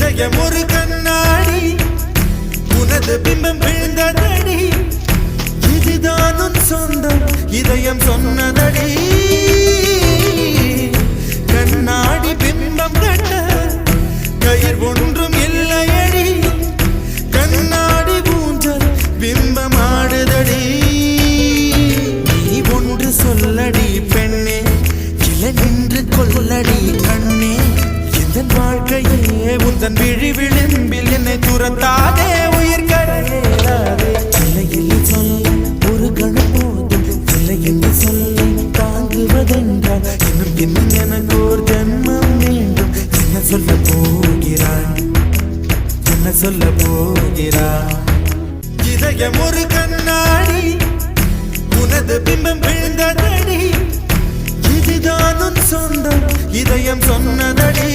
இதயம் ஒரு கண்ணாடி உனது பிம்பம் விழுந்ததடி இதுதான் உன் சொந்தம் இதயம் சொன்னதடி கண்ணாடி பிம்பம் கட்ட கயிர் ஒன்றும் இல்லையடி கண்ணாடி ஊஞ்சல் பிம்பம் ஆடுதடி நீ ஒன்று சொல்லடி பெண்ணே கிளை நின்று கொல்லடி கண்ணே என் வாழ்க்கையே உந்தன் விழி விளிம்பில் என்னை துரத்தாதே உயிர் கரையேறாதே இல்லை என்று சொல்ல ஒரு கணம் போதும் இல்லை என்று சொல்ல தாங்குவதென்றால் இன்னும் இன்னும் எனக்கு ஒரு ஜன்மம் வேண்டும் என்ன சொல்ல போகிறாய் என்ன சொல்ல போகிறாய் இதயம் ஒரு கண்ணாடி உனது பிம்பம் விழுந்ததடி இதுதான் உன் சொந்தம் இதயம் சொன்னதடி